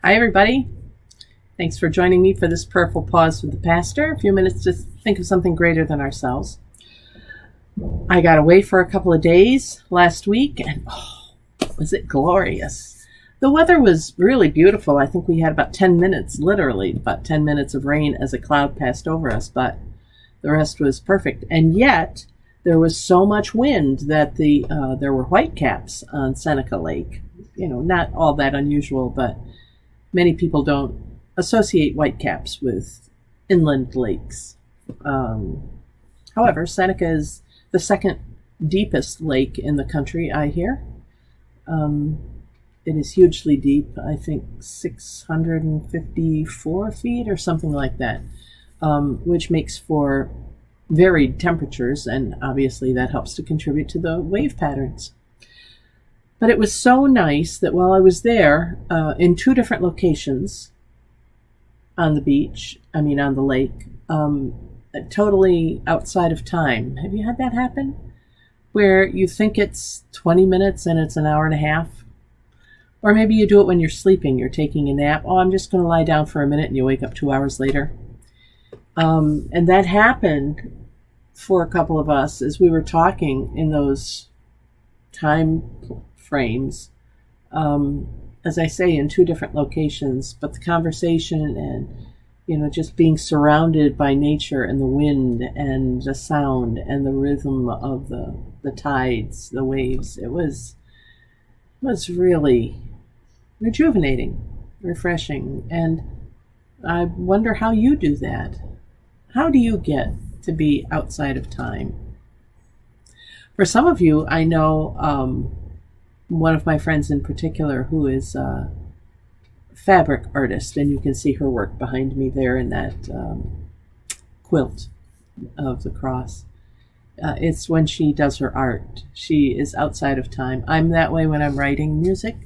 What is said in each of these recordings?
Hi, everybody. Thanks for joining me for this prayerful pause with the pastor. A few minutes to think of something greater than ourselves. I got away for a couple of days last week, and was it glorious. The weather was really beautiful. I think we had about 10 minutes, literally about 10 minutes of rain as a cloud passed over us, but the rest was perfect. And yet, there was so much wind that there were whitecaps on Seneca Lake. Not all that unusual, but many people don't associate whitecaps with inland lakes. However, Seneca is the second deepest lake in the country, I hear. It is hugely deep, I think 654 feet or something like that, which makes for varied temperatures, and obviously that helps to contribute to the wave patterns. But it was so nice that while I was there, in two different locations on the lake, totally outside of time. Have you had that happen? Where you think it's 20 minutes and it's an hour and a half? Or maybe you do it when you're sleeping, you're taking a nap. I'm just going to lie down for a minute, and you wake up 2 hours later. And that happened for a couple of us as we were talking in those time frames, as I say, in two different locations, but the conversation and just being surrounded by nature and the wind and the sound and the rhythm of the tides, the waves, it was really rejuvenating, refreshing. And I wonder how you do that. How do you get to be outside of time? For some of you, I know one of my friends in particular who is a fabric artist, and you can see her work behind me there in that quilt of the cross. It's when she does her art. She is outside of time. I'm that way when I'm writing music.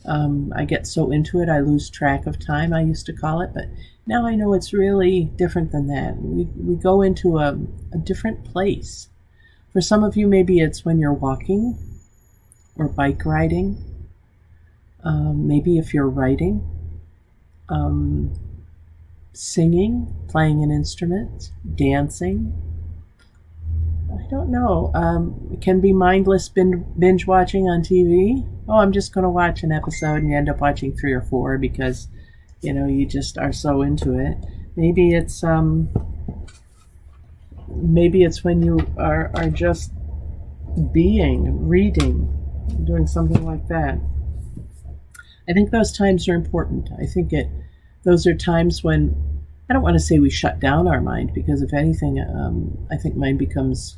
I get so into it, I lose track of time, I used to call it, but now I know it's really different than that. We go into a different place. For some of you, maybe it's when you're walking or bike riding. Maybe if you're writing, singing, playing an instrument, dancing. I don't know. It can be mindless binge watching on TV. I'm just going to watch an episode, and you end up watching 3 or 4 because, you just are so into it. Maybe it's when you are just reading, doing something like that. I think those times are important. I think those are times when, I don't want to say we shut down our mind, because if anything, I think mind becomes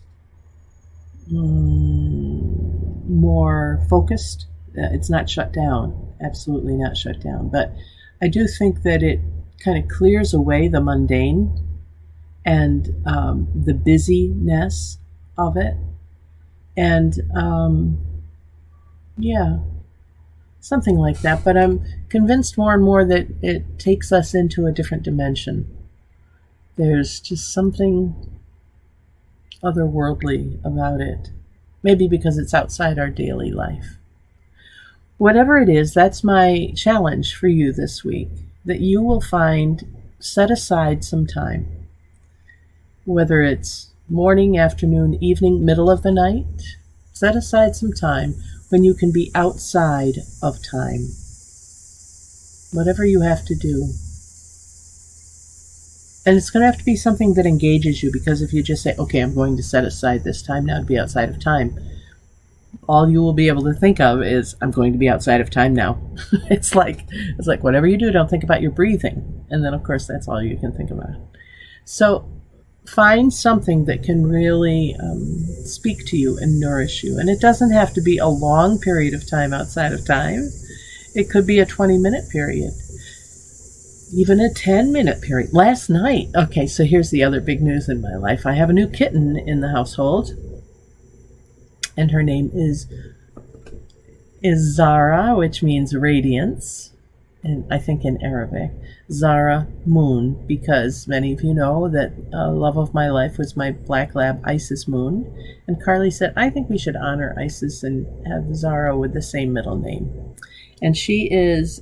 more focused. It's not shut down, absolutely not shut down. But I do think that it kind of clears away the mundane and the busyness of it. And something like that. But I'm convinced more and more that it takes us into a different dimension. There's just something otherworldly about it. Maybe because it's outside our daily life. Whatever it is, that's my challenge for you this week, that you will set aside some time, whether it's morning, afternoon, evening, middle of the night. Set aside some time when you can be outside of time. Whatever you have to do. And it's going to have to be something that engages you, because if you just say, okay, I'm going to set aside this time now to be outside of time, all you will be able to think of is, I'm going to be outside of time now. It's like whatever you do, don't think about your breathing. And then, of course, that's all you can think about. So find something that can really speak to you and nourish you. And it doesn't have to be a long period of time outside of time. It could be a 20-minute period, even a 10-minute period. Last night, okay, so here's the other big news in my life. I have a new kitten in the household, and her name is Zara, which means radiance, and I think in Arabic. Zara, moon, because many of you know that love of my life was my black lab Isis Moon, and Carly said, I think we should honor Isis and have Zara with the same middle name. And she is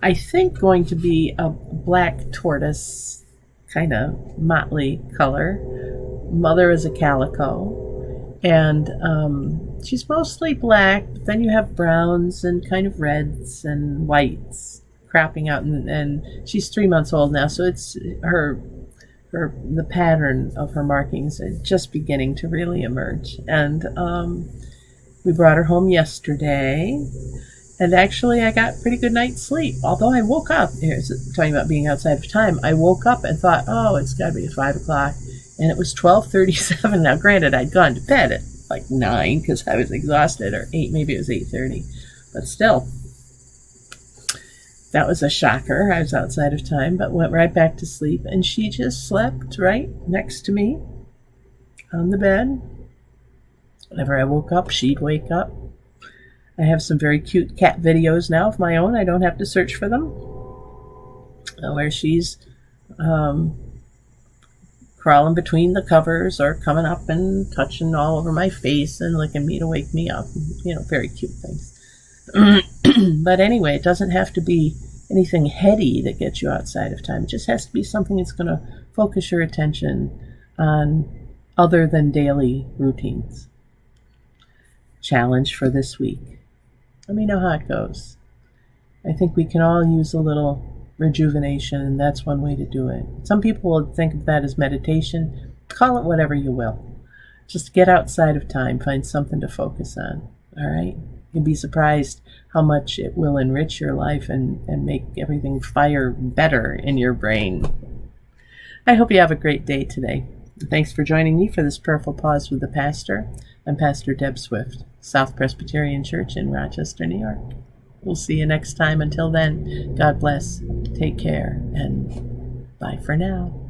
I think going to be a black tortoise, kind of motley color. Mother is a calico, and she's mostly black, but then you have browns and kind of reds and whites cropping out, and she's 3 months old now, so it's the pattern of her markings are just beginning to really emerge. And we brought her home yesterday, and actually I got pretty good night's sleep. Although I woke up, here's talking about being outside of time, I woke up and thought, oh, it's got to be 5 o'clock. And it was 12:37. Now, granted, I'd gone to bed at like 9 because I was exhausted, or 8, maybe it was 8:30. But still, that was a shocker. I was outside of time, but went right back to sleep. And she just slept right next to me on the bed. Whenever I woke up, she'd wake up. I have some very cute cat videos now of my own. I don't have to search for them. Where she's crawling between the covers or coming up and touching all over my face and licking me to wake me up. Very cute things. But anyway, it doesn't have to be anything heady that gets you outside of time. It just has to be something that's going to focus your attention on other than daily routines. Challenge for this week. Let me know how it goes. I think we can all use a little rejuvenation, and that's one way to do it. Some people will think of that as meditation. Call it whatever you will. Just get outside of time. Find something to focus on. All right? You'll be surprised how much it will enrich your life and make everything fire better in your brain. I hope you have a great day today. Thanks for joining me for this Prayerful Pause with the Pastor. I'm Pastor Deb Swift, South Presbyterian Church in Rochester, New York. We'll see you next time. Until then, God bless, take care, and bye for now.